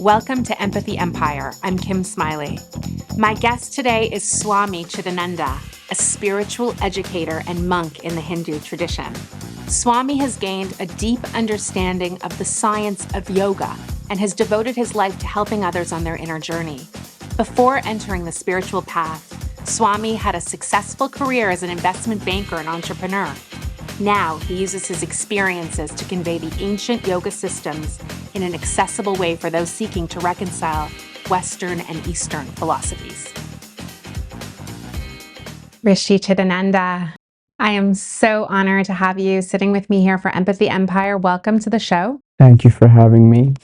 Welcome to Empathy Empire. I'm Kim Smiley. My guest today is Swami Chidananda, a spiritual educator and monk in the Hindu tradition. Swami has gained a deep understanding of the science of yoga and has devoted his life to helping others on their inner journey. Before entering the spiritual path, Swami had a successful career as an investment banker and entrepreneur. Now he uses his experiences to convey the ancient yoga systems in an accessible way for those seeking to reconcile Western and Eastern philosophies. Rishi Chidananda, I am so honored to have you sitting with me here for Empathy Empire. Welcome to the show. Thank you for having me.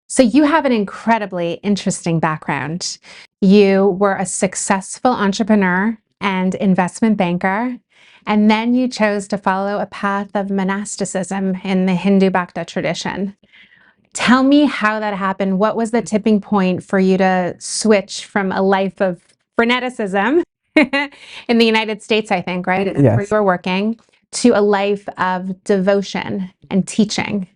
So you have an incredibly interesting background. You were a successful entrepreneur and investment banker, and then you chose to follow a path of monasticism in the Hindu Bhakta tradition. Tell me how that happened. What was the tipping point for you to switch from a life of freneticism in the United States, I think, right? That's Yes. where you were working, to a life of devotion and teaching.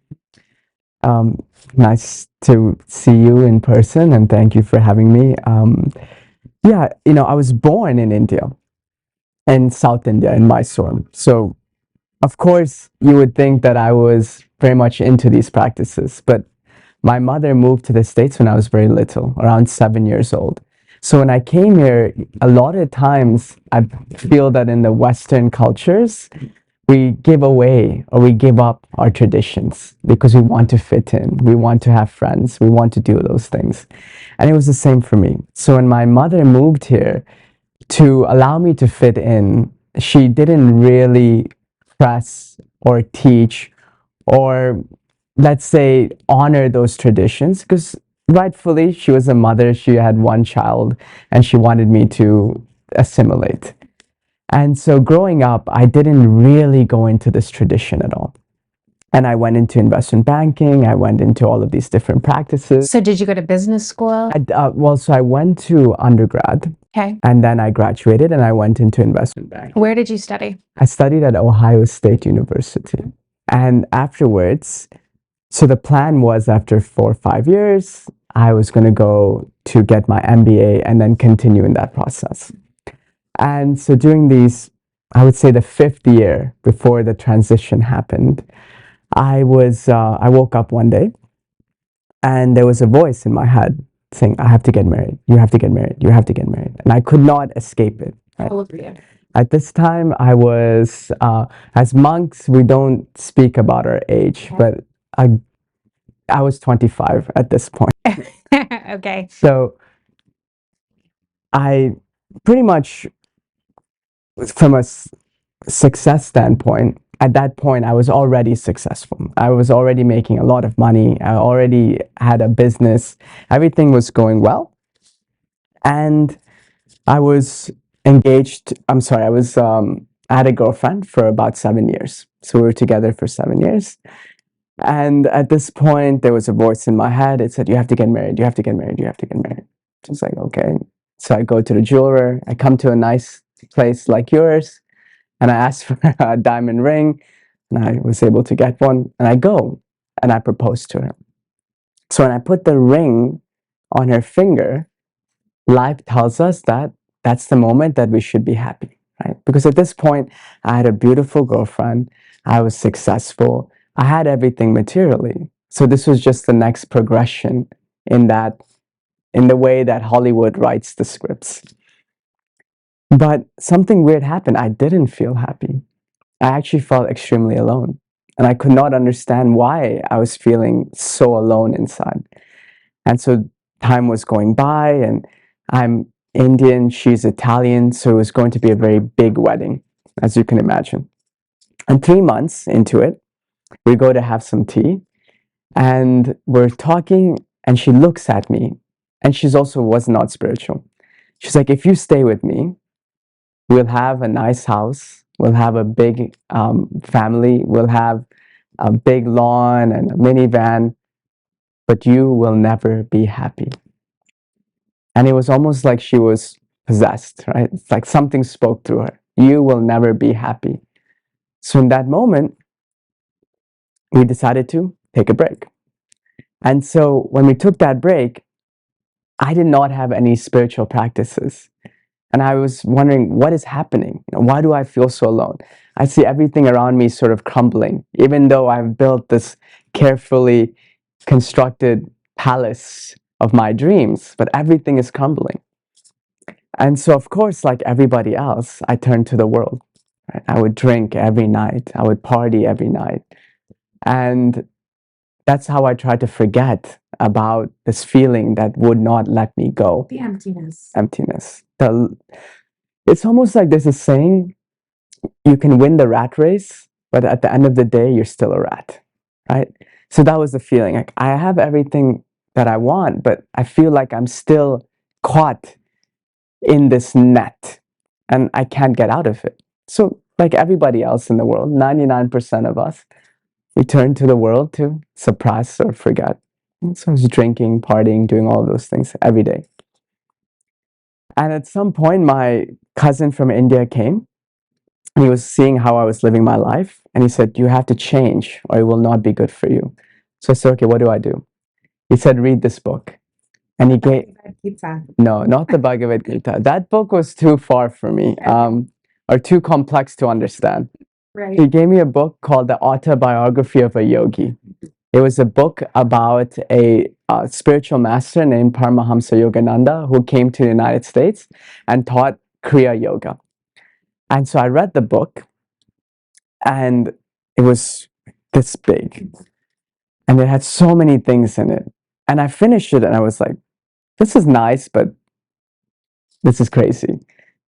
Nice to see you in person, and thank you for having me. I was born in India, in South India, in Mysore. So, of course, you would think that I was very much into these practices, but my mother moved to the States when I was very little, around 7 years old. So when I came here, a lot of times I feel that in the Western cultures, we give away or we give up our traditions because we want to fit in, we want to have friends, we want to do those things. And it was the same for me. So when my mother moved here to allow me to fit in, she didn't really press or teach or, let's say, honor those traditions, because rightfully she was a mother, she had one child, and she wanted me to assimilate. And so growing up, I didn't really go into this tradition at all. And I went into investment banking, I went into all of these different practices. So did you go to business school? So I went to undergrad, Okay. and then I graduated and I went into investment banking. Where did you study? I studied at Ohio State University. And afterwards, so the plan was after 4 or 5 years, I was going to go to get my MBA and then continue in that process. And so during these, I would say the 5th year before the transition happened, I woke up one day and there was a voice in my head saying, I have to get married. You have to get married. You have to get married. And I could not escape it. Right? How old were you? At this time, I was, as monks, we don't speak about our age, but I was 25 at this point. Okay. So I pretty much, from a success standpoint, at that point, I was already successful. I was already making a lot of money. I already had a business. Everything was going well. And I was engaged. I had a girlfriend for about 7 years. So we were together for 7 years. And at this point, there was a voice in my head. It said, you have to get married. You have to get married. You have to get married. I was like, okay. So I go to the jeweler. I come to a nice place like yours. And I asked for a diamond ring. And I was able to get one. And I go. And I propose to her. So when I put the ring on her finger, life tells us that that's the moment that we should be happy, right? Because at this point, I had a beautiful girlfriend. I was successful. I had everything materially. So this was just the next progression in the way that Hollywood writes the scripts. But something weird happened. I didn't feel happy. I actually felt extremely alone. And I could not understand why I was feeling so alone inside. And so time was going by, and I'm Indian, she's Italian, so it was going to be a very big wedding, as you can imagine. And 3 months into it, we go to have some tea, and we're talking, and she looks at me, and she's also was not spiritual. She's like, if you stay with me, we'll have a nice house, we'll have a big family, we'll have a big lawn and a minivan, but you will never be happy. And it was almost like she was possessed, right? It's like something spoke through her. You will never be happy. So in that moment, we decided to take a break. And so when we took that break, I did not have any spiritual practices. And I was wondering, what is happening? Why do I feel so alone? I see everything around me sort of crumbling, even though I've built this carefully constructed palace of my dreams, but everything is crumbling. And so, of course, like everybody else, I turned to the world. Right? I would drink every night, I would party every night. And that's how I tried to forget about this feeling that would not let me go. The emptiness. Emptiness. It's almost like there's a saying, you can win the rat race, but at the end of the day, you're still a rat, right? So that was the feeling. Like, I have everything that I want, but I feel like I'm still caught in this net and I can't get out of it. So, like everybody else in the world, 99% of us, we turn to the world to suppress or forget. And so I was drinking, partying, doing all those things every day. And at some point, my cousin from India came and he was seeing how I was living my life. And he said, you have to change or it will not be good for you. So I said, okay, what do I do? He said, read this book. And he gave, no, not the Bhagavad Gita. That book was too far for me, or too complex to understand. Right. He gave me a book called The Autobiography of a Yogi. It was a book about a spiritual master named Paramahamsa Yogananda who came to the United States and taught Kriya Yoga. And so I read the book and it was this big and it had so many things in it. And I finished it and I was like, this is nice, but this is crazy.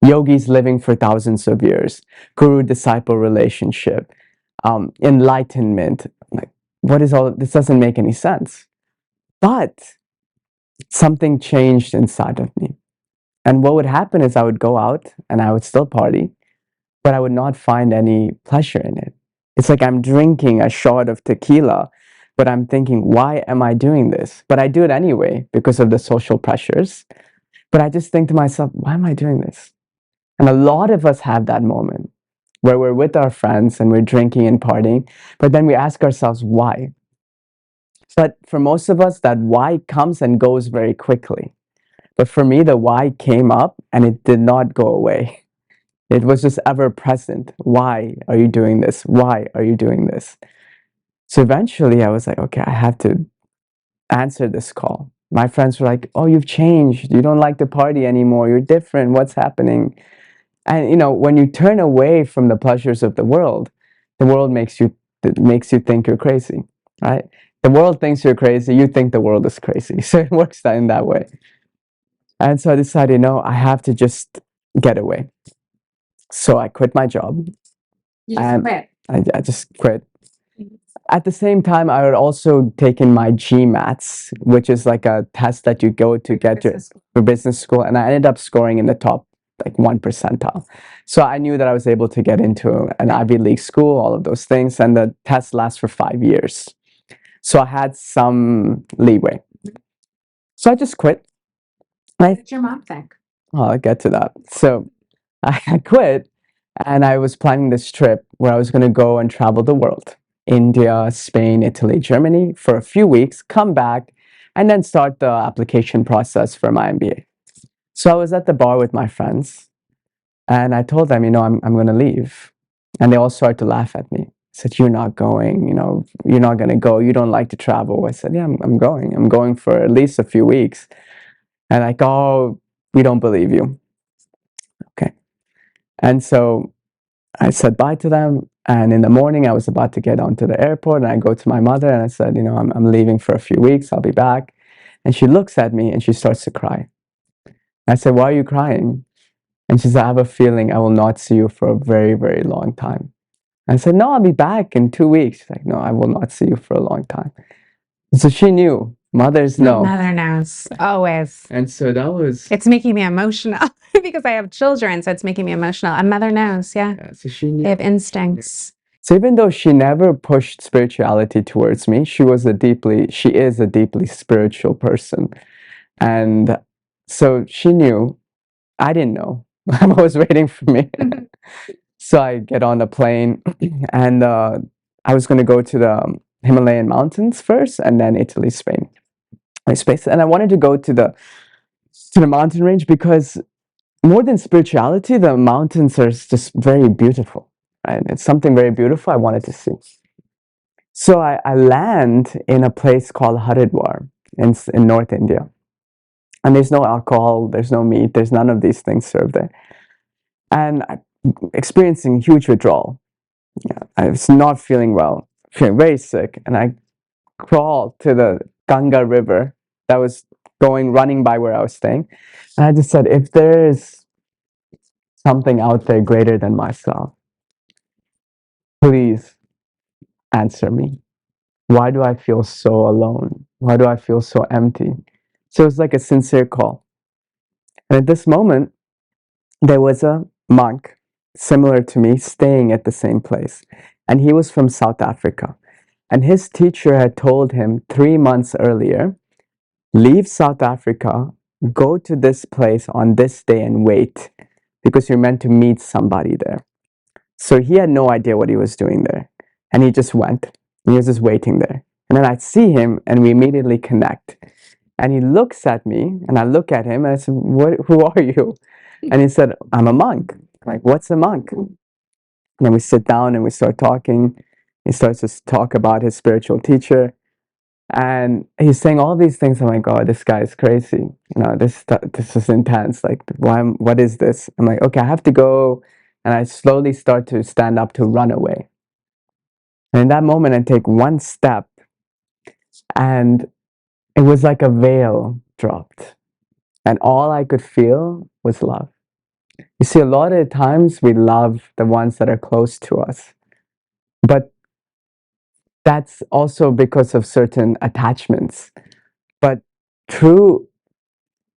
Yogis living for thousands of years, guru-disciple relationship, enlightenment. Like, what is all this? Doesn't make any sense. But something changed inside of me. And what would happen is I would go out and I would still party, but I would not find any pleasure in it. It's like I'm drinking a shot of tequila, but I'm thinking, why am I doing this? But I do it anyway because of the social pressures. But I just think to myself, why am I doing this? And a lot of us have that moment where we're with our friends and we're drinking and partying, but then we ask ourselves, why? But for most of us, that why comes and goes very quickly. But for me, the why came up and it did not go away. It was just ever present. Why are you doing this? Why are you doing this? So eventually I was like, okay, I have to answer this call. My friends were like, oh, you've changed. You don't like to party anymore. You're different. What's happening? And when you turn away from the pleasures of the world makes you think you're crazy, right? The world thinks you're crazy. You think the world is crazy. So it works in that way. And so I decided, no, I have to just get away. So I quit my job. You just quit. I just quit. At the same time, I had also taken my GMATs, which is like a test that you go to get to business school. And I ended up scoring in the top like 1 percentile. So I knew that I was able to get into an Ivy League school, all of those things. And the test lasts for 5 years. So I had some leeway. So I just quit. What did your mom think? Oh, I'll get to that. So I quit and I was planning this trip where I was going to go and travel the world. India, Spain, Italy, Germany for a few weeks, come back, and then start the application process for my MBA. So I was at the bar with my friends and I told them, I'm going to leave. And they all started to laugh at me. I said, you're not going, you're not going to go. You don't like to travel. I said, yeah, I'm going. I'm going for at least a few weeks. And like, oh, we don't believe you. Okay. And so I said bye to them. And in the morning, I was about to get onto the airport and I go to my mother and I said, I'm leaving for a few weeks. I'll be back. And she looks at me and she starts to cry. I said, why are you crying? And she said, I have a feeling I will not see you for a very, very long time. I said, no, I'll be back in 2 weeks. She's like, no, I will not see you for a long time. And so she knew. Mothers know. Mother knows, always. And so that was... It's making me emotional because I have children, so it's making me emotional. A mother knows, yeah. So she knew. They have instincts. So even though she never pushed spirituality towards me, she is a deeply spiritual person. And so she knew. I didn't know. Mama was waiting for me. So I get on the plane and I was going to go to the Himalayan mountains first, and then Italy, Spain. And I wanted to go to the mountain range because more than spirituality, the mountains are just very beautiful, right? It's something very beautiful I wanted to see. So I land in a place called Haridwar in North India. And there's no alcohol, there's no meat, there's none of these things served there. And I'm experiencing huge withdrawal. Yeah, I was not feeling well, feeling very sick. And I crawled to the Ganga River that was running by where I was staying. And I just said, if there is something out there greater than myself, please answer me. Why do I feel so alone? Why do I feel so empty? So it's like a sincere call. And at this moment, there was a monk similar to me staying at the same place. And he was from South Africa. And his teacher had told him 3 months earlier, leave South Africa, go to this place on this day and wait because you're meant to meet somebody there. So he had no idea what he was doing there. And he just went. He was just waiting there. And then I see him and we immediately connect. And he looks at me and I look at him and I said, who are you? And he said, I'm a monk. I'm like, what's a monk? And then we sit down and we start talking. He starts to talk about his spiritual teacher. And he's saying all these things. I'm like, God, this guy is crazy. This is intense. Like, what is this? I'm like, okay, I have to go. And I slowly start to stand up to run away. And in that moment, I take one step and it was like a veil dropped. And all I could feel was love. You see, a lot of times we love the ones that are close to us. But that's also because of certain attachments. But true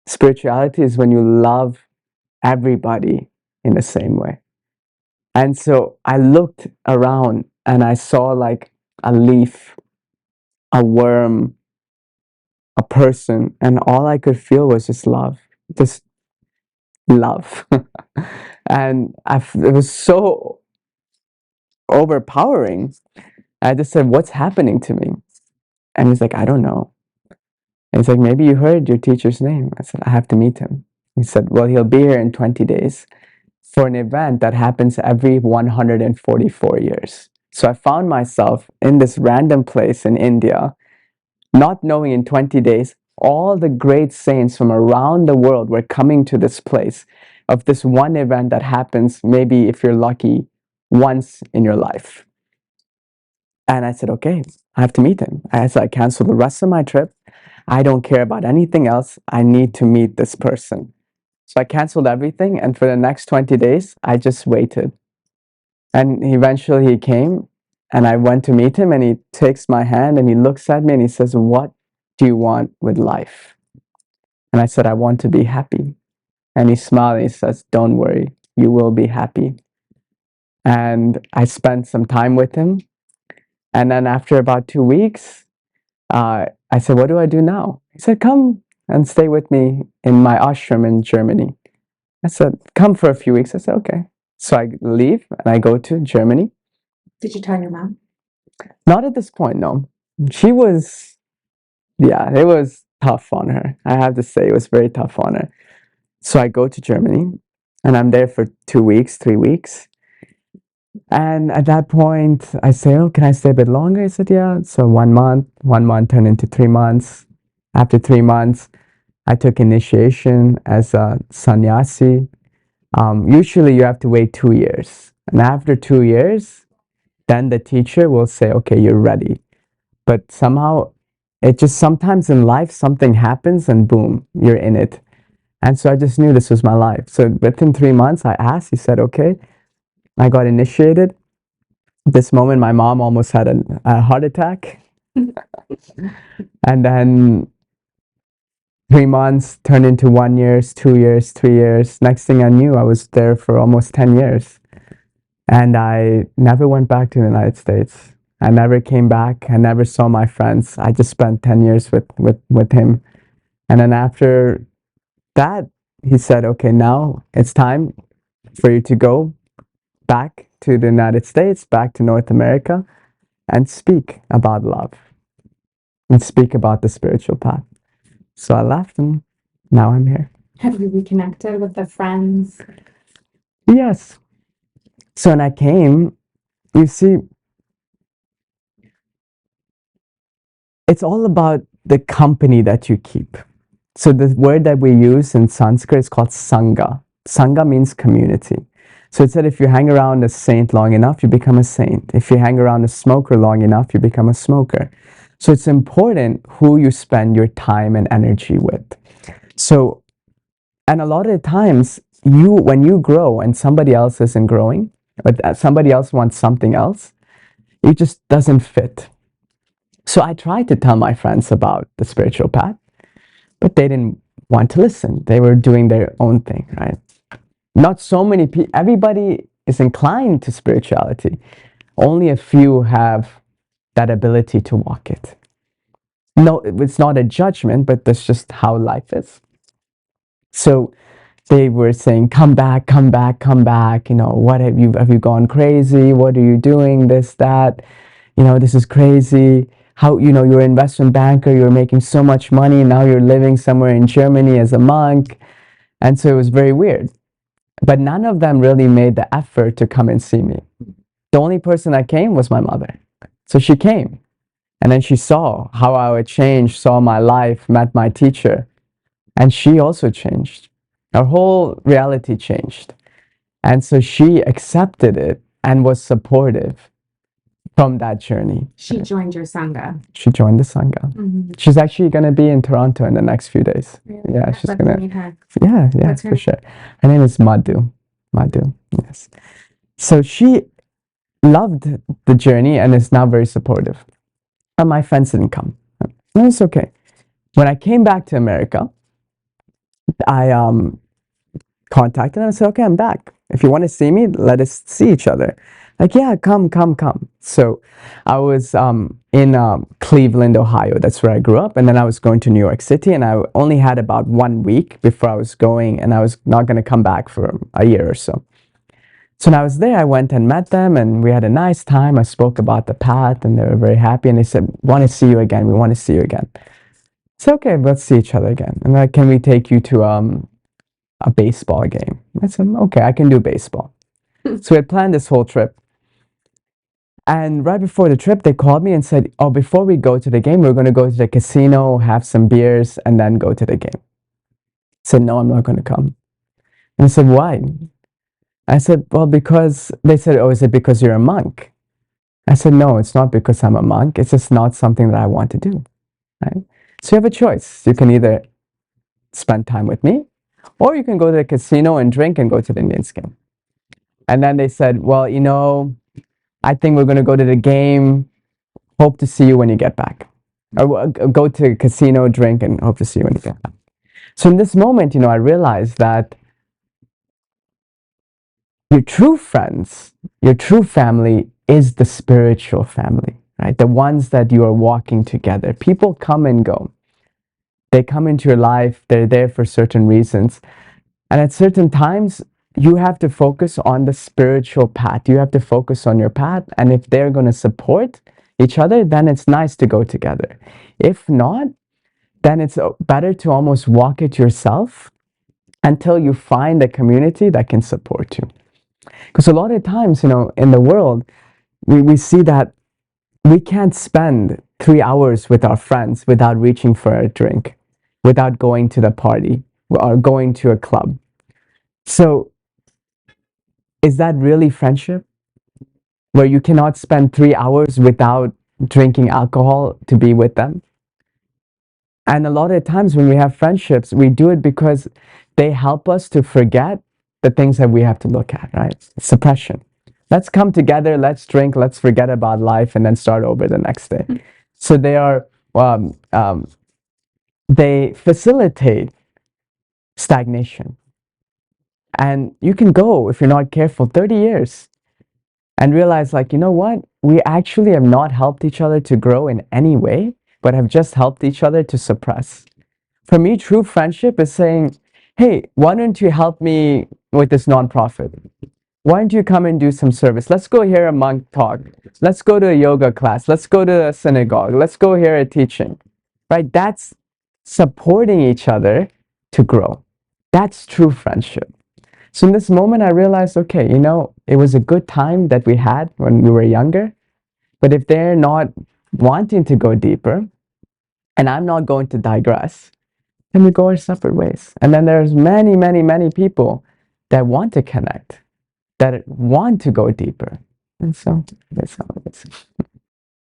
spirituality is when you love everybody in the same way. And so I looked around and I saw like a leaf, a worm, a person, and all I could feel was just love. Just love. And it was so overpowering. I just said, what's happening to me? And he's like, I don't know. And he's like, maybe you heard your teacher's name. I said, I have to meet him. He said, well, he'll be here in 20 days for an event that happens every 144 years. So I found myself in this random place in India, not knowing in 20 days, all the great saints from around the world were coming to this place of this one event that happens, maybe if you're lucky, once in your life. And I said, okay, I have to meet him. I canceled the rest of my trip. I don't care about anything else. I need to meet this person. So I canceled everything. And for the next 20 days, I just waited. And eventually he came and I went to meet him and he takes my hand and he looks at me and he says, what do you want with life? And I said, I want to be happy. And he smiled and he says, don't worry, you will be happy. And I spent some time with him. And then after about 2 weeks, I said, what do I do now? He said, come and stay with me in my ashram in Germany. I said, come for a few weeks. I said, okay. So I leave and I go to Germany. Did you tell your mom? Not at this point, no. She was, yeah, it was tough on her. I have to say, it was very tough on her. So I go to Germany and I'm there for 2 weeks, 3 weeks. And at that point, I say, oh, can I stay a bit longer? He said, yeah. So 1 month, 1 month turned into 3 months. After 3 months, I took initiation as a sannyasi. Usually you have to wait 2 years. And after 2 years, then the teacher will say, okay, you're ready. But somehow, it just sometimes in life, something happens and boom, you're in it. And so I just knew this was my life. So within 3 months, I asked, he said, okay. I got initiated. At this moment, my mom almost had a heart attack. And then 3 months turned into 1 year, 2 years, 3 years. Next thing I knew, I was there for almost 10 years. And I never went back to the United States. I never came back. I never saw my friends. I just spent 10 years with him. And then after that, he said, okay, now it's time for you to go back to the United States, back to North America. and speak about love and speak about the spiritual path. So I left and now I'm here. Have you reconnected with the friends? Yes. So when I came, you see, it's all about the company that you keep. So the word that we use in Sanskrit is called Sangha. Sangha means community. So it said if you hang around a saint long enough, you become a saint. If you hang around a smoker long enough, you become a smoker. So it's important who you spend your time and energy with. So, and a lot of the times, when you grow and somebody else isn't growing, or somebody else wants something else, it just doesn't fit. So I tried to tell my friends about the spiritual path, but they didn't want to listen. They were doing their own thing, right? Not so many people, everybody is inclined to spirituality. Only a few have that ability to walk it. No, it's not a judgment, but that's just how life is. So they were saying, come back, come back, come back. You know, what have you gone crazy? What are you doing? This, that, you know, this is crazy. How, you know, you're an investment banker, you're making so much money. Now you're living somewhere in Germany as a monk. And so it was very weird. But none of them really made the effort to come and see me. The only person that came was my mother. So she came. And then she saw how I would change, saw my life, met my teacher. And she also changed. Our whole reality changed. And so she accepted it and was supportive from that journey. She joined your Sangha. She joined the Sangha. Mm-hmm. She's actually going to be in Toronto in the next few days. Really? Yeah, she's going to meet her. Yeah, What's for sure. Her name is Madhu. Madhu, yes. So she loved the journey and is now very supportive. And my friends didn't come. No, it's okay. When I came back to America, I contacted them and said, okay, I'm back. If you want to see me, let us see each other. Like, yeah, come. So I was in Cleveland, Ohio. That's where I grew up. And then I was going to New York City, and I only had about 1 week before I was going, and I was not going to come back for a year or so. So when I was there, I went and met them, and we had a nice time. I spoke about the path, and they were very happy. And they said, want to see you again. We want to see you again. So, okay, let's see each other again. And like, can we take you to a baseball game? I said, okay, I can do baseball. So we had planned this whole trip. And right before the trip, they called me and said, oh, before we go to the game, we're going to go to the casino, have some beers, and then go to the game. I said, no, I'm not going to come. And I said, why? I said, well, because they said, oh, is it because you're a monk? I said, no, it's not because I'm a monk. It's just not something that I want to do. Right? So you have a choice. You can either spend time with me, or you can go to the casino and drink and go to the Indians game. And then they said, well, you know, I think we're going to go to the game. Hope to see you when you get back. Or go to a casino, drink, and hope to see you when you get back. So in this moment, you know, I realized that your true friends, your true family is the spiritual family, right? The ones that you are walking together. People come and go. They come into your life. They're there for certain reasons. And at certain times, you have to focus on the spiritual path. You have to focus on your path. And if they're going to support each other, then it's nice to go together. If not, then it's better to almost walk it yourself until you find a community that can support you. Because a lot of times, you know, in the world, we see that we can't spend 3 hours with our friends without reaching for a drink, without going to the party or going to a club. So is that really friendship? Where you cannot spend 3 hours without drinking alcohol to be with them? And a lot of times when we have friendships, we do it because they help us to forget the things that we have to look at, right? Suppression. Let's come together, let's drink, let's forget about life, and then start over the next day. So they facilitate stagnation. And you can go, if you're not careful, 30 years and realize, like, you know what? We actually have not helped each other to grow in any way, but have just helped each other to suppress. For me, true friendship is saying, hey, why don't you help me with this nonprofit? Why don't you come and do some service? Let's go hear a monk talk. Let's go to a yoga class. Let's go to a synagogue. Let's go hear a teaching. Right? That's supporting each other to grow. That's true friendship. So in this moment, I realized, okay, it was a good time that we had when we were younger. But if they're not wanting to go deeper, and I'm not going to digress, then we go our separate ways. And then there's many, many, many people that want to connect, that want to go deeper. And so that's how it is.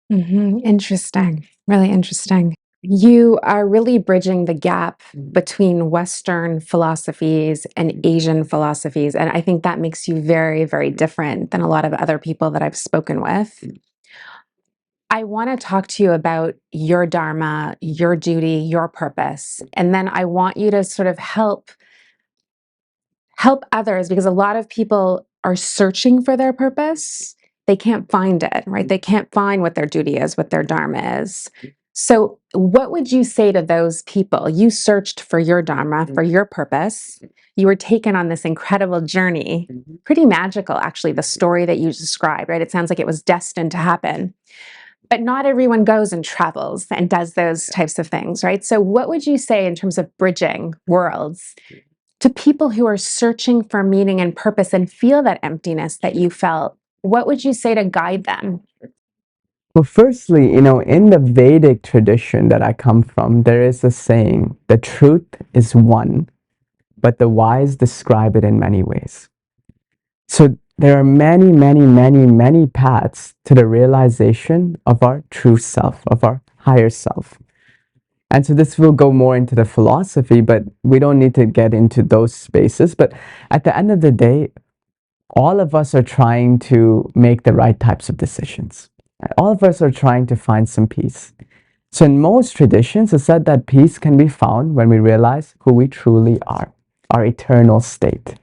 Interesting. Really interesting. You are really bridging the gap between Western philosophies and Asian philosophies. And I think that makes you very, very different than a lot of other people that I've spoken with. I want to talk to you about your dharma, your duty, your purpose. And then I want you to sort of help others, because a lot of people are searching for their purpose. They can't find it, right? They can't find what their duty is, what their dharma is. So what would you say to those people? You searched for your dharma, for your purpose. You were taken on this incredible journey, pretty magical, actually, the story that you described, right? It sounds like it was destined to happen. But not everyone goes and travels and does those types of things, right? So what would you say in terms of bridging worlds to people who are searching for meaning and purpose and feel that emptiness that you felt? What would you say to guide them? Well, firstly, in the Vedic tradition that I come from, there is a saying, the truth is one, but the wise describe it in many ways. So there are many, many, many, many paths to the realization of our true self, of our higher self. And so this will go more into the philosophy, but we don't need to get into those spaces. But at the end of the day, all of us are trying to make the right types of decisions. All of us are trying to find some peace. So in most traditions, it's said that peace can be found when we realize who we truly are, our eternal state.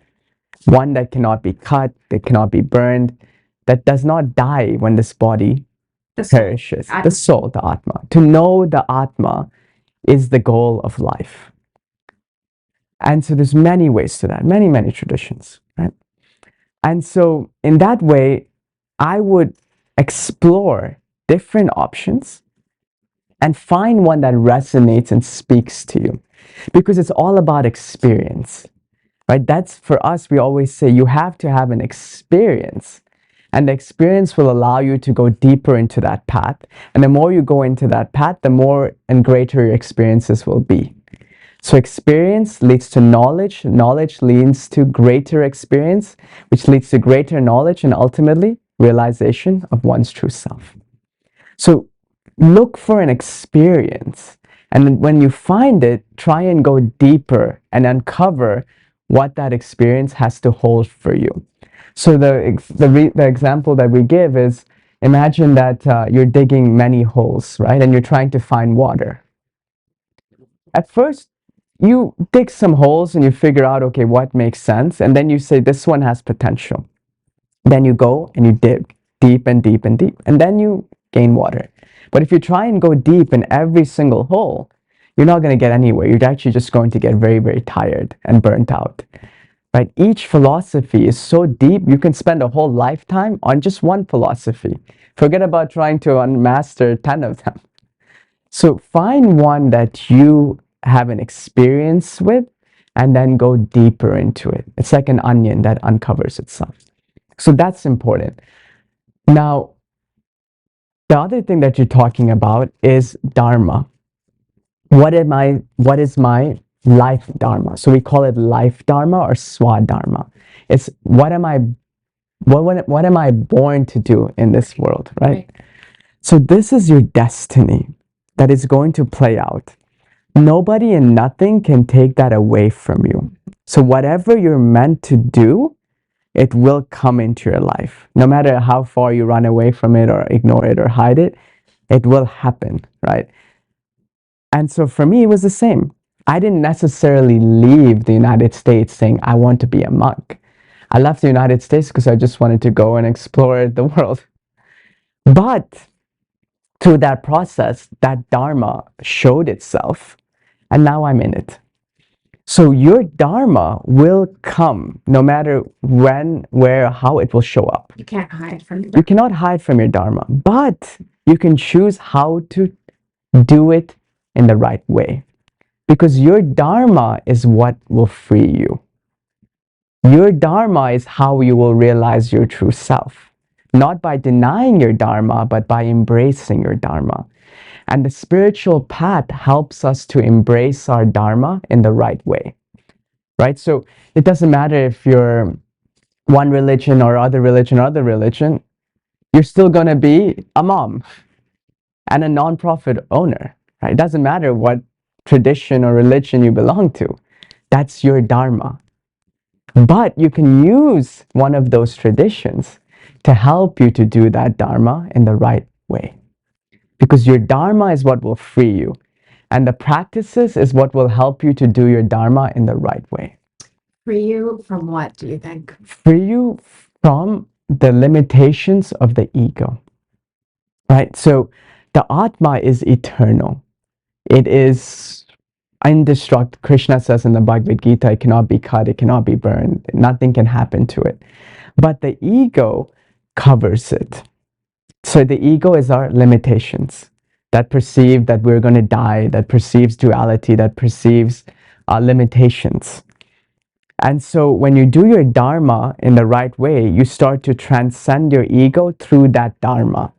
One that cannot be cut, that cannot be burned, that does not die when this body perishes. The soul, the Atma. To know the Atma is the goal of life. And so there's many ways to that, many, many traditions, right? And so in that way, I would explore different options and find one that resonates and speaks to you, because it's all about experience, right? That's, for us, we always say you have to have an experience, and the experience will allow you to go deeper into that path. And the more you go into that path, the more and greater your experiences will be. So experience leads to knowledge, knowledge leads to greater experience, which leads to greater knowledge, and ultimately realization of one's true self. So look for an experience, and when you find it, try and go deeper and uncover what that experience has to hold for you. So the example that we give is, imagine that you're digging many holes, right? And you're trying to find water. At first, you dig some holes and you figure out, okay, what makes sense? And then you say, this one has potential. Then you go and you dig deep and deep and deep, and then you gain water. But if you try and go deep in every single hole, you're not going to get anywhere. You're actually just going to get very, very tired and burnt out. Right? Each philosophy is so deep, you can spend a whole lifetime on just one philosophy. Forget about trying to master 10 of them. So find one that you have an experience with, and then go deeper into it. It's like an onion that uncovers itself. So that's important. Now, the other thing that you're talking about is dharma. What is my life dharma? So we call it life dharma or swadharma. It's what am I born to do in this world, right? So this is your destiny that is going to play out. Nobody and nothing can take that away from you. So whatever you're meant to do, it will come into your life. No matter how far you run away from it or ignore it or hide it, it will happen, right? And so for me, it was the same. I didn't necessarily leave the United States saying, I want to be a monk. I left the United States because I just wanted to go and explore the world. But through that process, that dharma showed itself, and now I'm in it. So your dharma will come no matter when, where, how it will show up. You can't hide from your You dharma. cannot hide from your dharma, but you can choose how to do it in the right way. Because your dharma is what will free you. Your dharma is how you will realize your true self. Not by denying your dharma, but by embracing your dharma. And the spiritual path helps us to embrace our dharma in the right way. Right? So it doesn't matter if you're one religion or other religion, you're still going to be a mom and a nonprofit owner. Right? It doesn't matter what tradition or religion you belong to. That's your dharma. But you can use one of those traditions to help you to do that dharma in the right way. Because your dharma is what will free you. And the practices is what will help you to do your dharma in the right way. Free you from what, do you think? Free you from the limitations of the ego. Right? So the Atma is eternal. It is indestructible. Krishna says in the Bhagavad Gita, it cannot be cut, it cannot be burned. Nothing can happen to it. But the ego covers it. So the ego is our limitations that perceive that we're going to die, that perceives duality, that perceives limitations. And so when you do your dharma in the right way, you start to transcend your ego through that dharma.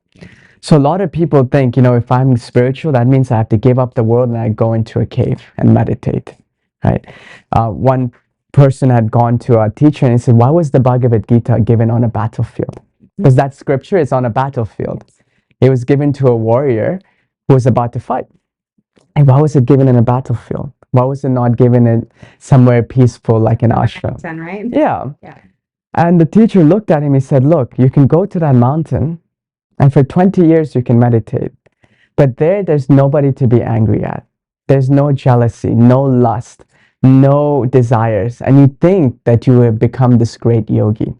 So a lot of people think, if I'm spiritual, that means I have to give up the world and I go into a cave and meditate, right? One person had gone to a teacher and he said, why was the Bhagavad Gita given on a battlefield? Because that scripture is on a battlefield. It was given to a warrior who was about to fight. And why was it given in a battlefield? Why was it not given in somewhere peaceful like an ashram? Right? Yeah. Yeah. And the teacher looked at him, he said, look, you can go to that mountain and for 20 years you can meditate. But there's nobody to be angry at. There's no jealousy, no lust, no desires. And you think that you have become this great yogi.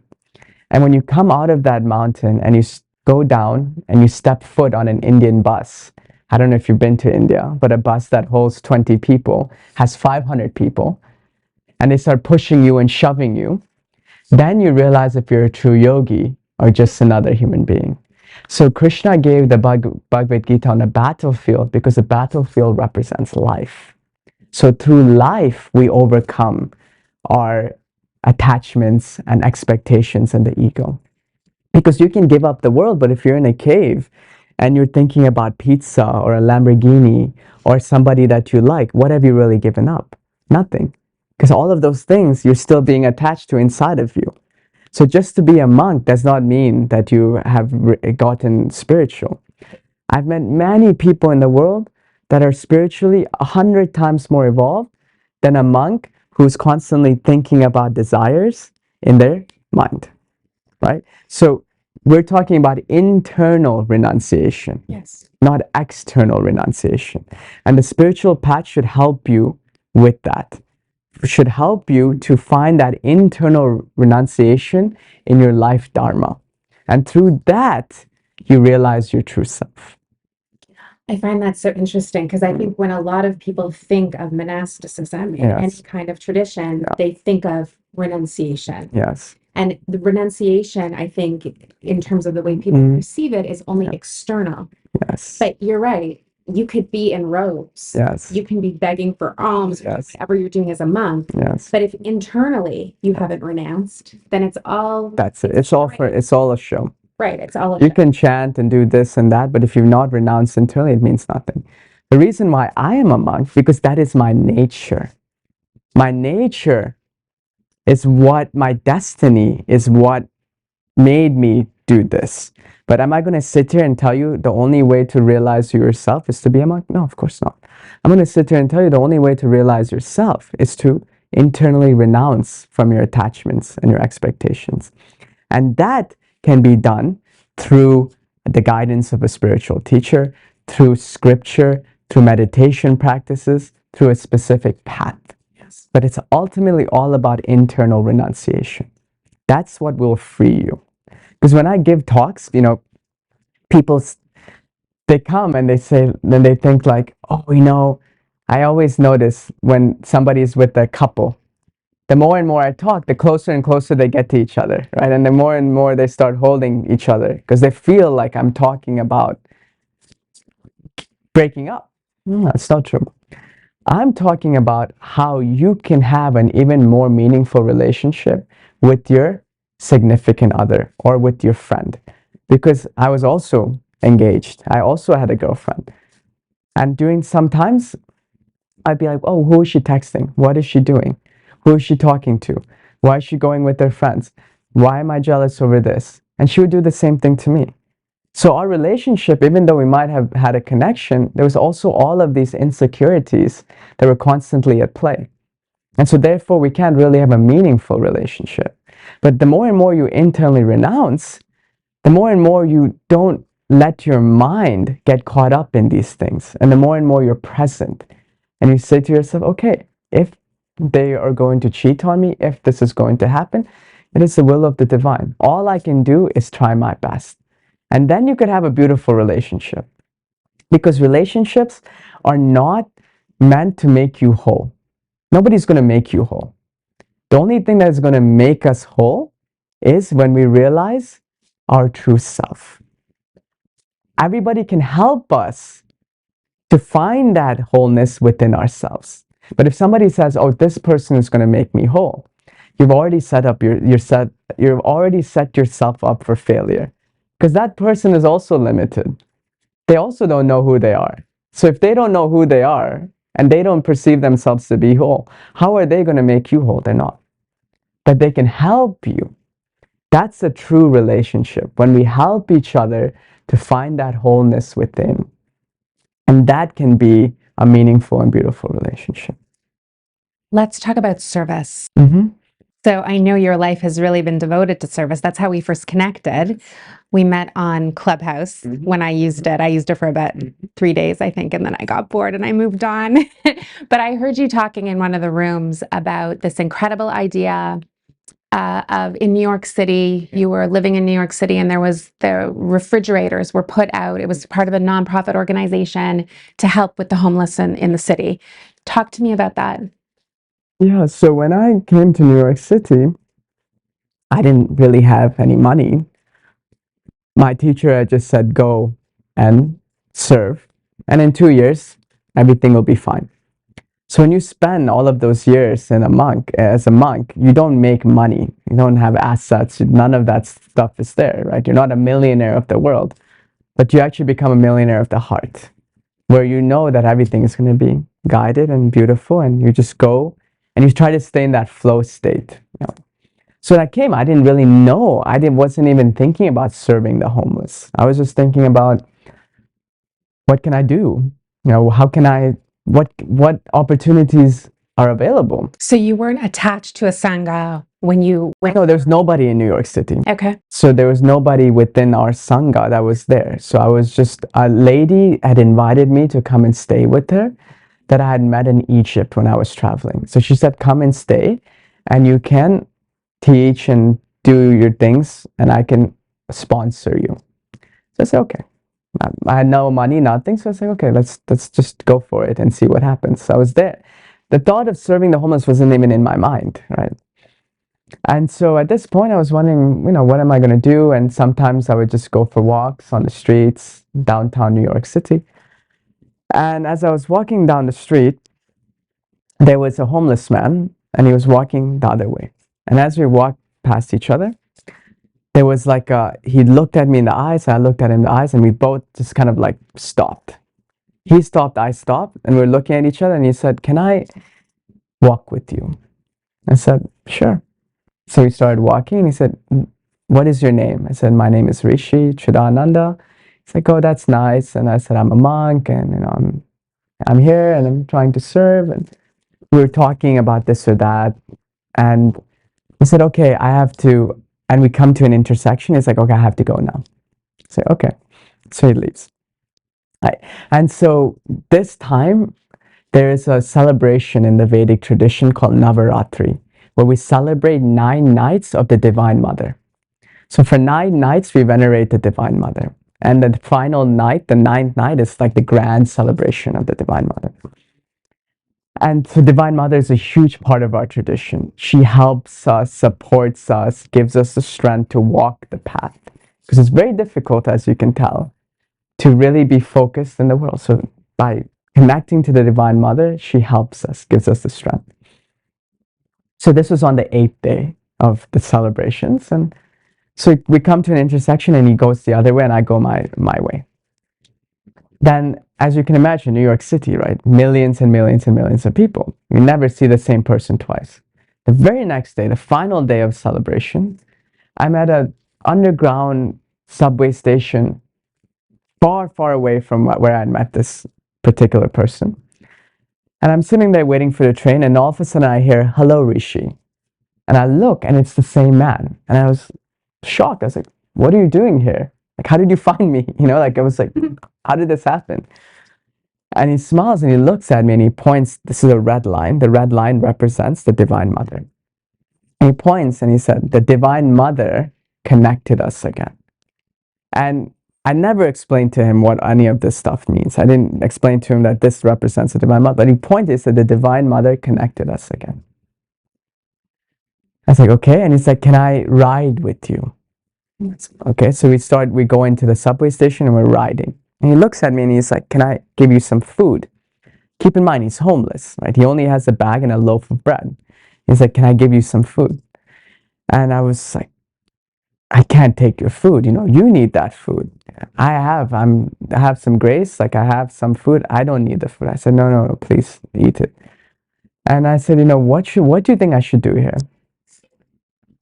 And when you come out of that mountain and you go down and you step foot on an Indian bus, I don't know if you've been to India, but a bus that holds 20 people has 500 people, and they start pushing you and shoving you, then you realize if you're a true yogi or just another human being. So Krishna gave the Bhagavad Gita on a battlefield because the battlefield represents life. So through life, we overcome our attachments and expectations and the ego. Because you can give up the world, but if you're in a cave and you're thinking about pizza or a Lamborghini or somebody that you like, what have you really given up? Nothing. Because all of those things you're still being attached to inside of you. So just to be a monk does not mean that you have gotten spiritual. I've met many people in the world that are spiritually 100 times more evolved than a monk who's constantly thinking about desires in their mind, right? So we're talking about internal renunciation, Yes, not external renunciation. And the spiritual path should help you with that. It should help you to find that internal renunciation in your life dharma. And through that, you realize your true self. I find that so interesting because I think when a lot of people think of monasticism in any Yes. kind of tradition, they think of renunciation. Yes. And the renunciation, I think, in terms of the way people perceive it, is only external. Yes. But you're right. You could be in robes. Yes. You can be begging for alms, Yes. whatever you're doing as a monk. Yes. But if internally you haven't renounced, then it's all That's it. It's all a show. right. It's all a You show. can chant and do this and that, but if you've not renounced internally, it means nothing. The reason why I am a monk, because that is my nature. My nature is what my destiny is, what made me do this. But am I going to sit here and tell you the only way to realize yourself is to be a monk? No, of course not. I'm going to sit here and tell you the only way to realize yourself is to internally renounce from your attachments and your expectations. And that can be done through the guidance of a spiritual teacher, through scripture, through meditation practices, through a specific path. Yes. But it's ultimately all about internal renunciation. That's what will free you. Because when I give talks, people, they come and they say, then they think like, oh, I always notice when somebody is with a couple, the more and more I talk, the closer and closer they get to each other, right? And the more and more they start holding each other because they feel like I'm talking about breaking up. That's not true. I'm talking about how you can have an even more meaningful relationship with your significant other or with your friend. Because I was also engaged. I also had a girlfriend. And during sometimes I'd be like, oh, who is she texting? What is she doing? Who is she talking to? Why is she going with her friends? Why am I jealous over this? And she would do the same thing to me. So our relationship, even though we might have had a connection, there was also all of these insecurities that were constantly at play. And so therefore we can't really have a meaningful relationship. But the more and more you internally renounce, the more and more you don't let your mind get caught up in these things. And the more and more you're present. And you say to yourself, okay, if they are going to cheat on me, if this is going to happen, it is the will of the divine. All I can do is try my best. And then you could have a beautiful relationship. Because relationships are not meant to make you whole. Nobody's going to make you whole. The only thing that is going to make us whole is when we realize our true self. Everybody can help us to find that wholeness within ourselves. But if somebody says, oh, this person is going to make me whole, you've already set yourself up for failure. Because that person is also limited. They also don't know who they are. So if they don't know who they are and they don't perceive themselves to be whole, how are they going to make you whole? They're not. But they can help you. That's a true relationship, when we help each other to find that wholeness within. And that can be a meaningful and beautiful relationship. Let's talk about service. Mm-hmm. So I know your life has really been devoted to service. That's how we first connected. We met on Clubhouse when I used it. I used it for about 3 days, I think, and then I got bored and I moved on. But I heard you talking in one of the rooms about this incredible idea of in New York City, you were living in New York City and the refrigerators were put out. It was part of a nonprofit organization to help with the homeless in the city. Talk to me about that. Yeah, so when I came to New York City, I didn't really have any money. My teacher had just said, go and serve. And in 2 years, everything will be fine. So when you spend all of those years as a monk, you don't make money. You don't have assets. None of that stuff is there, right? You're not a millionaire of the world, but you actually become a millionaire of the heart, where you know that everything is going to be guided and beautiful, and you just go and you try to stay in that flow state. So when I came, I didn't really know. Wasn't even thinking about serving the homeless. I was just thinking about, what can I do? How can I, what opportunities are available? So you weren't attached to a Sangha when you went? No, there's nobody in New York City. Okay. So there was nobody within our Sangha that was there. So I was just, a lady had invited me to come and stay with her that I had met in Egypt when I was traveling. So she said, come and stay and you can teach and do your things and I can sponsor you. So I said, okay. I had no money, nothing. So I said, okay, let's just go for it and see what happens. So I was there. The thought of serving the homeless wasn't even in my mind, right? And so at this point, I was wondering, what am I going to do? And sometimes I would just go for walks on the streets, downtown New York City. And as I was walking down the street, there was a homeless man, and he was walking the other way. And as we walked past each other, there was he looked at me in the eyes, I looked at him in the eyes, and we both just kind of stopped. He stopped, I stopped, and we were looking at each other, and he said, can I walk with you? I said, sure. So we started walking, and he said, what is your name? I said, my name is Rishi Chidananda. He's like, oh, that's nice. And I said, I'm a monk, and I'm here, and I'm trying to serve. And we were talking about this or that, and he said, okay, I have to, and we come to an intersection. He's like, okay, I have to go now. I say, okay. So he leaves. Right. And so this time, there is a celebration in the Vedic tradition called Navaratri, where we celebrate 9 nights of the Divine Mother. So for 9 nights, we venerate the Divine Mother. And the final night, the 9th night, is like the grand celebration of the Divine Mother. And the Divine Mother is a huge part of our tradition. She helps us, supports us, gives us the strength to walk the path. Because it's very difficult, as you can tell, to really be focused in the world. So by connecting to the Divine Mother, she helps us, gives us the strength. So this was on the 8th day of the celebrations. And so we come to an intersection and he goes the other way and I go my way. Then, as you can imagine, New York City, right? Millions and millions and millions of people. You never see the same person twice. The very next day, the final day of celebration, I'm at an underground subway station far, far away from where I met this particular person. And I'm sitting there waiting for the train, and all of a sudden I hear, "Hello, Rishi." And I look, and it's the same man. And I was shocked. I was like, "What are you doing here? Like, how did you find me?" You know, like, I was like, "How did this happen?" And he smiles and he looks at me and he points. This is a red line. The red line represents the Divine Mother. And he points and he said, "The Divine Mother connected us again." And I never explained to him what any of this stuff means. I didn't explain to him that this represents the Divine Mother. But he pointed and said, "The Divine Mother connected us again." I was like, "Okay." And he's like, "Can I ride with you?" Okay, so we go into the subway station and we're riding. And he looks at me and he's like, "Can I give you some food?" Keep in mind, he's homeless, right? He only has a bag and a loaf of bread. He's like, "Can I give you some food?" And I was like, "I can't take your food. You know, you need that food. I have some grace. Like, I have some food. I don't need the food." I said, no, please eat it." And I said, what do you think I should do here?"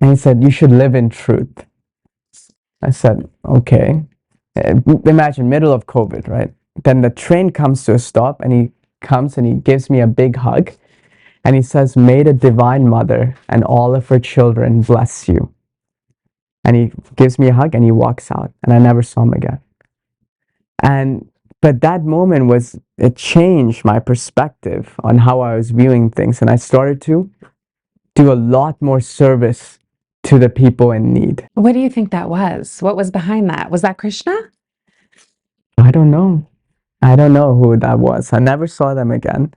And he said, "You should live in truth." I said, "Okay." Imagine middle of COVID, right? Then the train comes to a stop and he comes and he gives me a big hug and he says, "May the Divine Mother and all of her children bless you." And he gives me a hug and he walks out and I never saw him again. But that moment it changed my perspective on how I was viewing things. And I started to do a lot more service to the people in need. What do you think that was? What was behind that? Was that Krishna? I don't know. I don't know who that was. I never saw them again.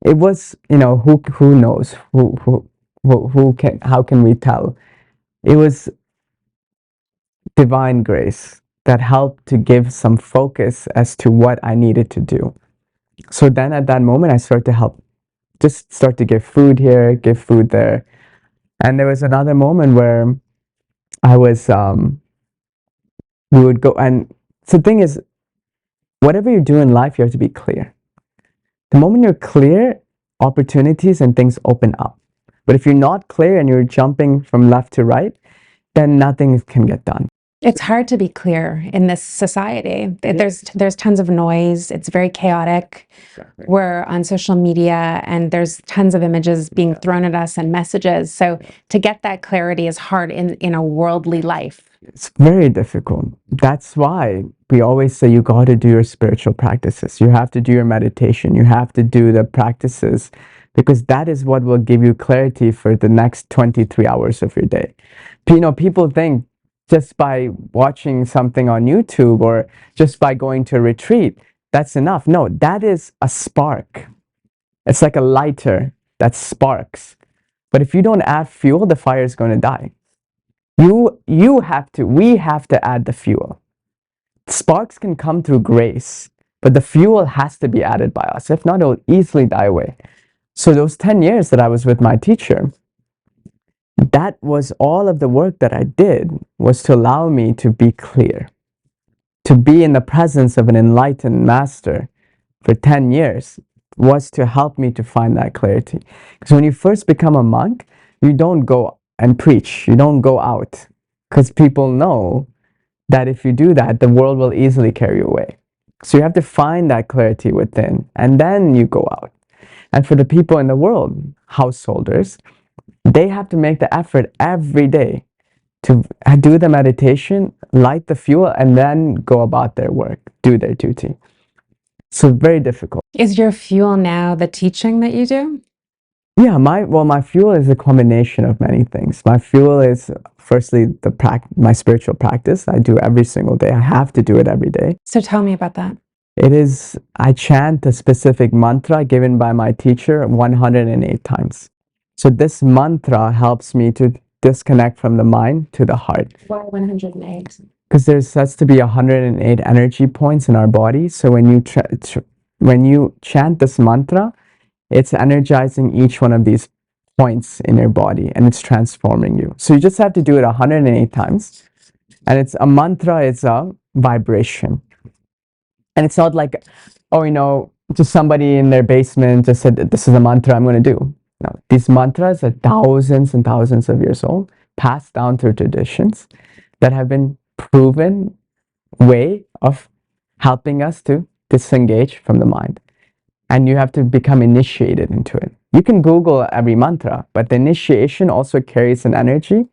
It was, who knows? How can we tell? It was divine grace that helped to give some focus as to what I needed to do. So then at that moment, I started to help, just start to give food here, give food there. And there was another moment where we would go, and so the thing is, whatever you do in life, you have to be clear. The moment you're clear, opportunities and things open up. But if you're not clear and you're jumping from left to right, then nothing can get done. It's hard to be clear in this society. There's tons of noise. It's very chaotic. Exactly. We're on social media and there's tons of images being thrown at us and messages. So to get that clarity is hard in a worldly life. It's very difficult. That's why we always say you got to do your spiritual practices. You have to do your meditation. You have to do the practices because that is what will give you clarity for the next 23 hours of your day. People think just by watching something on YouTube or just by going to a retreat, that's enough. No, that is a spark. It's like a lighter that sparks. But if you don't add fuel, the fire is going to die. We have to add the fuel. Sparks can come through grace, but the fuel has to be added by us. If not, it will easily die away. So those 10 years that I was with my teacher, that was all of the work that I did was to allow me to be clear, to be in the presence of an enlightened master for 10 years was to help me to find that clarity. Because when you first become a monk, you don't go and preach, you don't go out, because people know that if you do that, the world will easily carry you away. So you have to find that clarity within, and then you go out. And for the people in the world, householders, they have to make the effort every day to do the meditation, light the fuel, and then go about their work, do their duty. So very difficult. Is your fuel now the teaching that you do? Yeah, my fuel is a combination of many things. My fuel is firstly my spiritual practice. I do every single day. I have to do it every day. So tell me about that. I chant a specific mantra given by my teacher 108 times. So this mantra helps me to disconnect from the mind to the heart. Why 108? Because there's has to be 108 energy points in our body. So when you chant this mantra, it's energizing each one of these points in your body and it's transforming you. So you just have to do it 108 times. And it's a mantra, it's a vibration. And it's not like, oh, just somebody in their basement just said, this is a mantra I'm going to do. No, these mantras are thousands and thousands of years old, passed down through traditions that have been proven way of helping us to disengage from the mind. And you have to become initiated into it. You can Google every mantra, but the initiation also carries an energy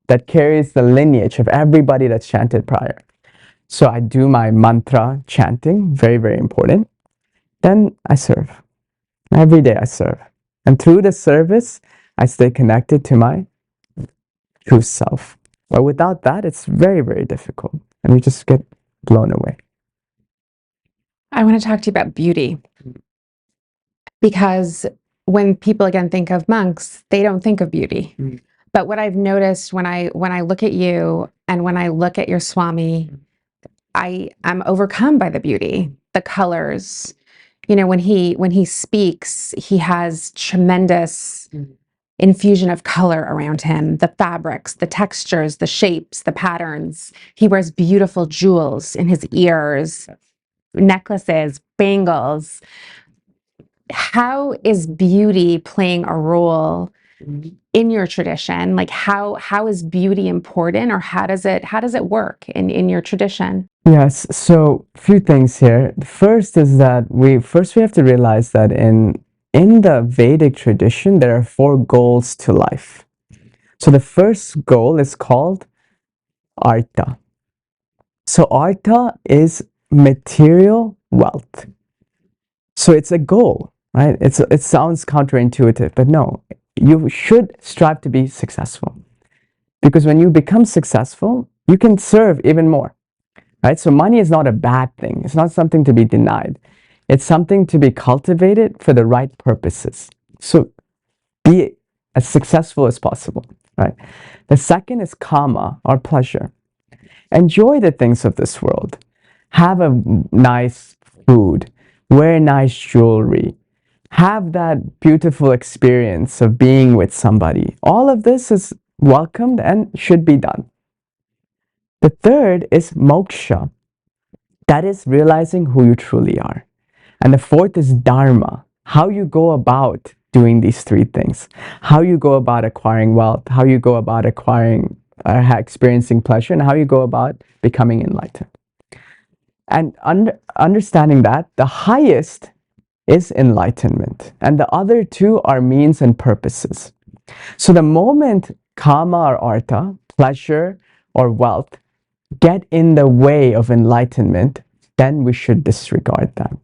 that carries the lineage of everybody that's chanted prior. So I do my mantra chanting, very, very important. Then I serve. Every day I serve. And through the service, I stay connected to my true self. But without that, it's very, very difficult. And we just get blown away. I want to talk to you about beauty. Because when people again think of monks, they don't think of beauty. But what I've noticed when I look at you and when I look at your Swami, I'm overcome by the beauty, the colors. When he speaks, he has tremendous infusion of color around him, the fabrics, the textures, the shapes, the patterns. He wears beautiful jewels in his ears, necklaces, bangles. How is beauty playing a role in your tradition? Like how is beauty important, or how does it work in your tradition? Yes, so a few things here. The first is that we have to realize that in the Vedic tradition, there are 4 goals to life. So the first goal is called artha. So artha is material wealth. So it's a goal, right? It sounds counterintuitive, but no, you should strive to be successful. Because when you become successful, you can serve even more. Right? So money is not a bad thing. It's not something to be denied. It's something to be cultivated for the right purposes. So be as successful as possible, right? The second is kama, or pleasure. Enjoy the things of this world. Have a nice food. Wear nice jewelry. Have that beautiful experience of being with somebody. All of this is welcomed and should be done. The third is moksha. That is realizing who you truly are. And the fourth is dharma, how you go about doing these 3 things. How you go about acquiring wealth, how you go about experiencing pleasure, and how you go about becoming enlightened. And understanding that the highest is enlightenment, and the other 2 are means and purposes. So the moment kama or artha, pleasure or wealth, get in the way of enlightenment, then we should disregard them.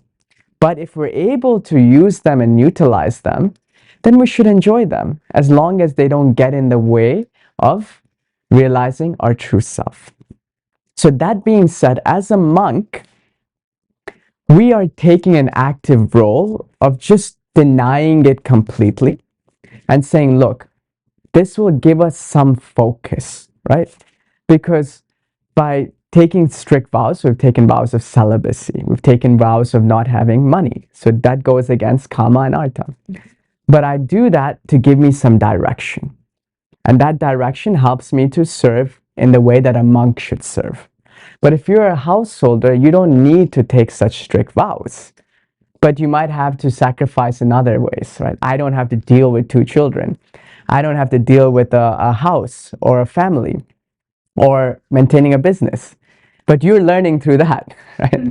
But if we're able to use them and utilize them, then we should enjoy them, as long as they don't get in the way of realizing our true self. So that being said, as a monk, we are taking an active role of just denying it completely and saying, look, this will give us some focus, right? Because by taking strict vows, we've taken vows of celibacy, we've taken vows of not having money. So that goes against kama and artha. But I do that to give me some direction. And that direction helps me to serve in the way that a monk should serve. But if you're a householder, you don't need to take such strict vows. But you might have to sacrifice in other ways, right? I don't have to deal with 2 children. I don't have to deal with a house or a family or maintaining a business. But you're learning through that, right?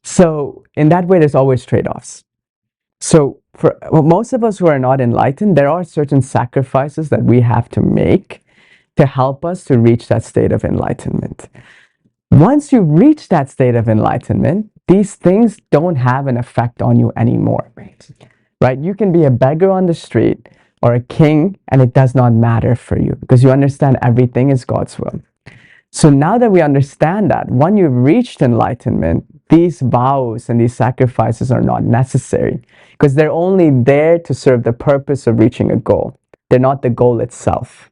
So in that way, there's always trade-offs. So for most of us who are not enlightened, there are certain sacrifices that we have to make to help us to reach that state of enlightenment. Once you reach that state of enlightenment, these things don't have an effect on you anymore, right? You can be a beggar on the street or a king, and it does not matter for you because you understand everything is God's will. So now that we understand that, when you've reached enlightenment, these vows and these sacrifices are not necessary because they're only there to serve the purpose of reaching a goal. They're not the goal itself.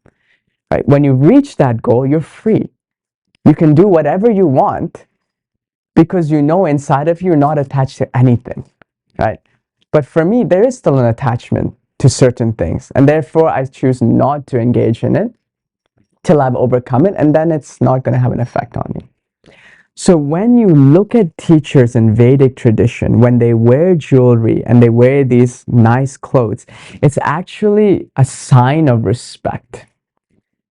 Right? When you reach that goal, you're free. You can do whatever you want because you know inside of you you're not attached to anything. Right? But for me, there is still an attachment to certain things, and therefore I choose not to engage in it till I've overcome it, and then it's not going to have an effect on me. So when you look at teachers in Vedic tradition, when they wear jewelry and they wear these nice clothes, it's actually a sign of respect.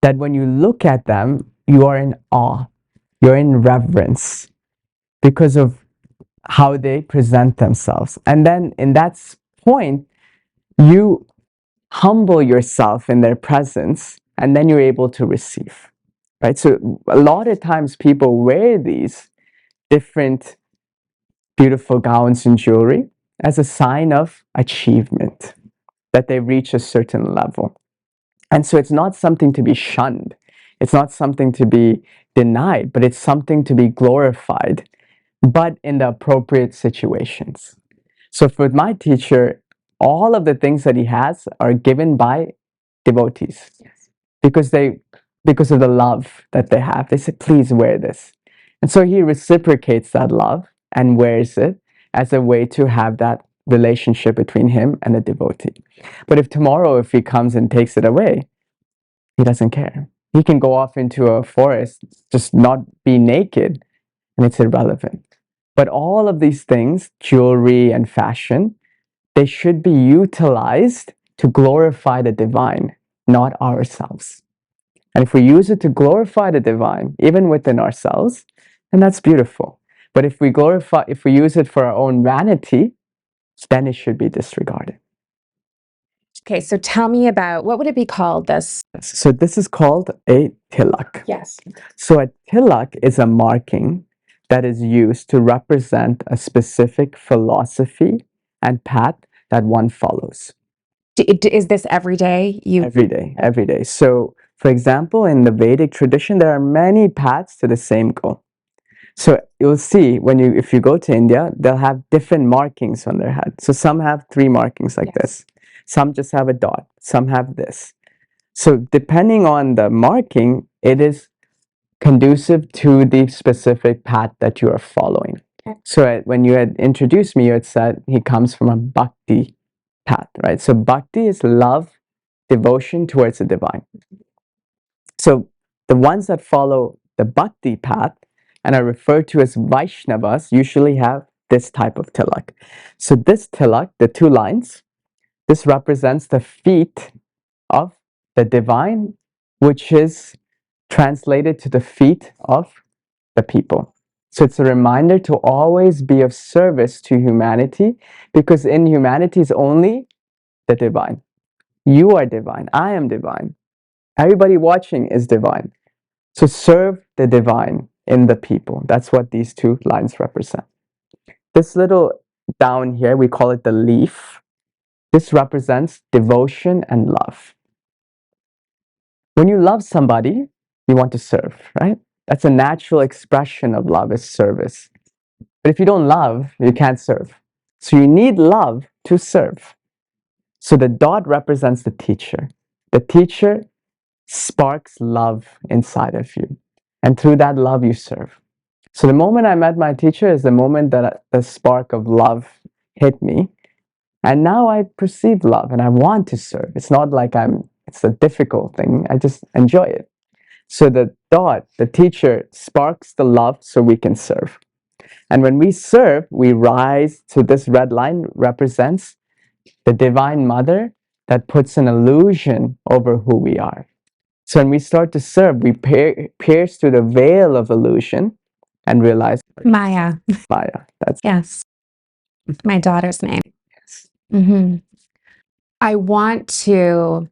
That when you look at them, you are in awe, you're in reverence because of how they present themselves. And then in that point, you humble yourself in their presence, and then you're able to receive. Right? So a lot of times people wear these different beautiful gowns and jewelry as a sign of achievement, that they reach a certain level. And so it's not something to be shunned. It's not something to be denied, but it's something to be glorified, but in the appropriate situations. So for my teacher, all of the things that he has are given by devotees. Yes. Because of the love that they have. They say, please wear this. And so he reciprocates that love and wears it as a way to have that relationship between him and the devotee. But if tomorrow, if he comes and takes it away, he doesn't care. He can go off into a forest, just not be naked, and it's irrelevant. But all of these things, jewelry and fashion, they should be utilized to glorify the divine, not ourselves. And if we use it to glorify the divine, even within ourselves, then that's beautiful. But if we use it for our own vanity, then it should be disregarded. Okay, so tell me about, what would it be called, this? So this is called a tilak. Yes. So a tilak is a marking that is used to represent a specific philosophy and path that one follows. Is this every day? Every day. So, for example, in the Vedic tradition, there are many paths to the same goal. So you'll see if you go to India, they'll have different markings on their head. So some have 3 markings like this. Some just have a dot. Some have this. So depending on the marking, it is conducive to the specific path that you are following. Okay. So when you had introduced me, you had said he comes from a bhakti path, right? So bhakti is love, devotion towards the divine. So the ones that follow the bhakti path and are referred to as Vaishnavas usually have this type of tilak. So this tilak, the 2 lines, this represents the feet of the divine, which is translated to the feet of the people. So it's a reminder to always be of service to humanity, because in humanity is only the divine. You are divine. I am divine. Everybody watching is divine. So serve the divine in the people. That's what these 2 lines represent. This little down here, we call it the leaf. This represents devotion and love. When you love somebody, you want to serve, right? That's a natural expression of love, is service. But if you don't love, you can't serve. So you need love to serve. So the dot represents the teacher. The teacher sparks love inside of you. And through that love, you serve. So the moment I met my teacher is the moment that the spark of love hit me. And now I perceive love and I want to serve. It's not like it's a difficult thing. I just enjoy it. So the dot, the teacher, sparks the love so we can serve. And when we serve, we rise. So this red line represents the Divine Mother that puts an illusion over who we are. So when we start to serve, we pierce through the veil of illusion and realize Maya. Maya. That's Yes. My daughter's name. yes. Mm-hmm. I want to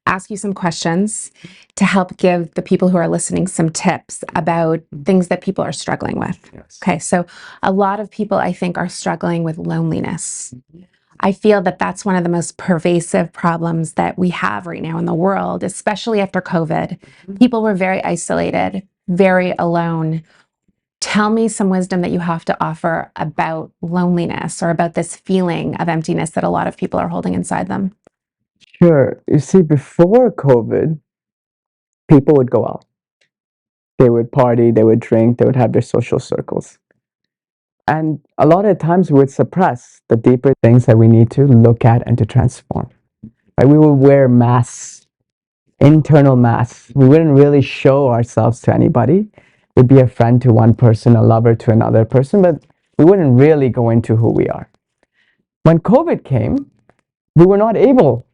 ask you some questions to help give the people who are listening some tips about things that people are struggling with. Yes. Okay, so a lot of people, I think, are struggling with loneliness. I feel that that's one of the most pervasive problems that we have right now in the world, especially after COVID. People were very isolated, very alone. tell me some wisdom that you have to offer about loneliness or about this feeling of emptiness that a lot of people are holding inside them. Sure. You see, before COVID, people would go out. They would party, they would drink, they would have their social circles. And a lot of times we would suppress the deeper things that we need to look at and to transform. Right? We would wear masks, internal masks. We wouldn't really show ourselves to anybody. We'd be a friend to one person, a lover to another person, but we wouldn't really go into who we are. When COVID came, we were not able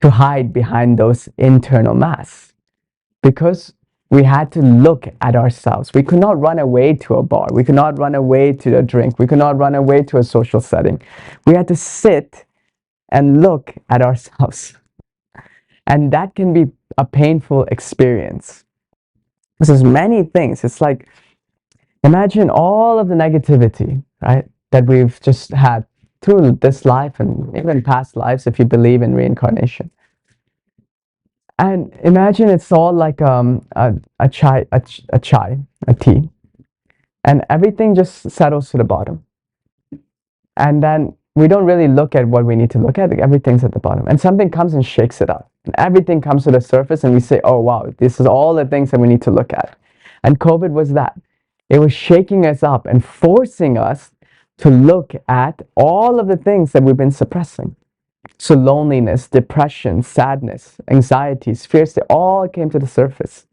to hide behind those internal masks because we had to look at ourselves. We could not run away to a bar. We could not run away to a drink. We could not run away to a social setting. We had to sit and look at ourselves. And that can be a painful experience. Because there's many things. It's like, imagine all of the negativity, right, that we've just had through this life and even past lives if you believe in reincarnation. And imagine it's all like a tea, and everything just settles to the bottom. And then we don't really look at what we need to look at. Everything's at the bottom. And something comes and shakes it up. And everything comes to the surface and we say, oh, wow, this is all the things that we need to look at. And COVID was that. It was shaking us up and forcing us to look at all of the things that we've been suppressing. So loneliness, depression, sadness, anxieties, fears, they all came to the surface.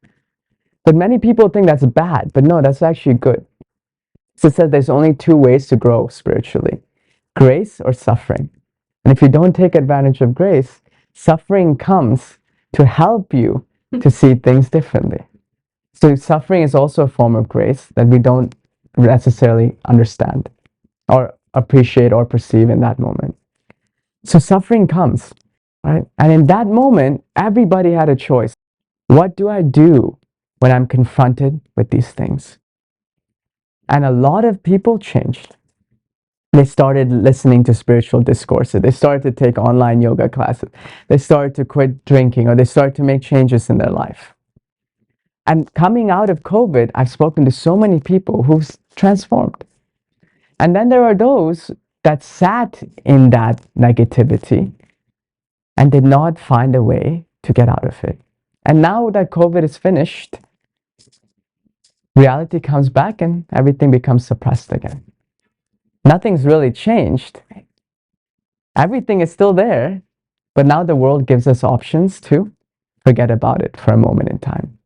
But many people think that's bad, but no, that's actually good. So it says there's only two ways to grow spiritually, grace or suffering. And if you don't take advantage of grace, suffering comes to help you to see things differently. So suffering is also a form of grace that we don't necessarily understand or appreciate or perceive in that moment. So suffering comes, right? And in that moment, everybody had a choice. What do I do when I'm confronted with these things? And a lot of people changed. They started listening to spiritual discourses. They started to take online yoga classes. They started to quit drinking, or they started to make changes in their life. And coming out of COVID, I've spoken to so many people who've transformed. And then there are those that sat in that negativity and did not find a way to get out of it. And now that COVID is finished, reality comes back and everything becomes suppressed again. Nothing's really changed. Everything is still there, but now the world gives us options to forget about it for a moment in time.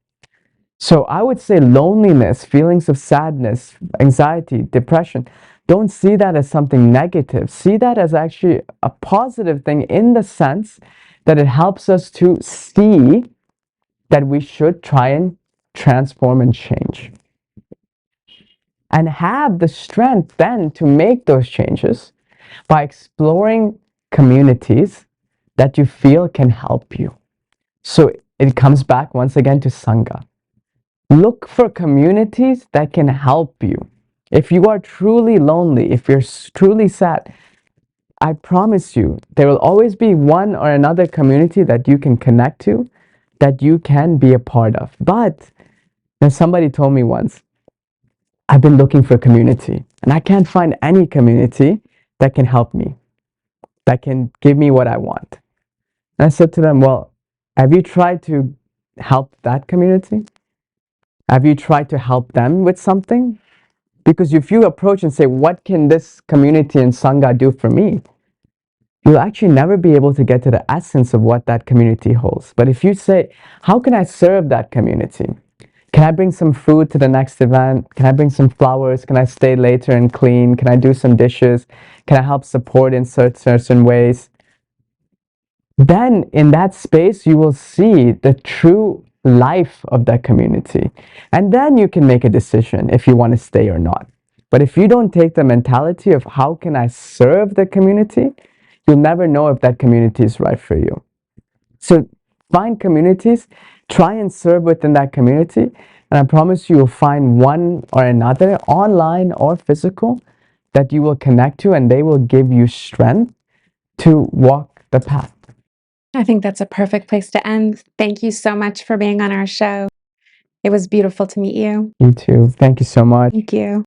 So I would say loneliness, feelings of sadness, anxiety, depression, don't see that as something negative. See that as actually a positive thing in the sense that it helps us to see that we should try and transform and change. And have the strength then to make those changes by exploring communities that you feel can help you. So it comes back once again to Sangha. Look for communities that can help you. If you are truly lonely, if you're truly sad, I promise you, there will always be one or another community that you can connect to, that you can be a part of. But somebody told me once, I've been looking for a community, and I can't find any community that can help me, that can give me what I want. And I said to them, well, have you tried to help that community? Have you tried to help them with something? Because if you approach and say, what can this community and Sangha do for me? You'll actually never be able to get to the essence of what that community holds. But if you say, how can I serve that community? Can I bring some food to the next event? Can I bring some flowers? Can I stay later and clean? Can I do some dishes? Can I help support in certain ways? Then in that space, you will see the true life of that community. And then you can make a decision if you want to stay or not. But if you don't take the mentality of how can I serve the community, you'll never know if that community is right for you. So find communities, try and serve within that community, and I promise you will find one or another, online or physical, that you will connect to, and they will give you strength to walk the path. I think that's a perfect place to end. Thank you so much for being on our show. It was beautiful to meet you. You too. Thank you so much. Thank you.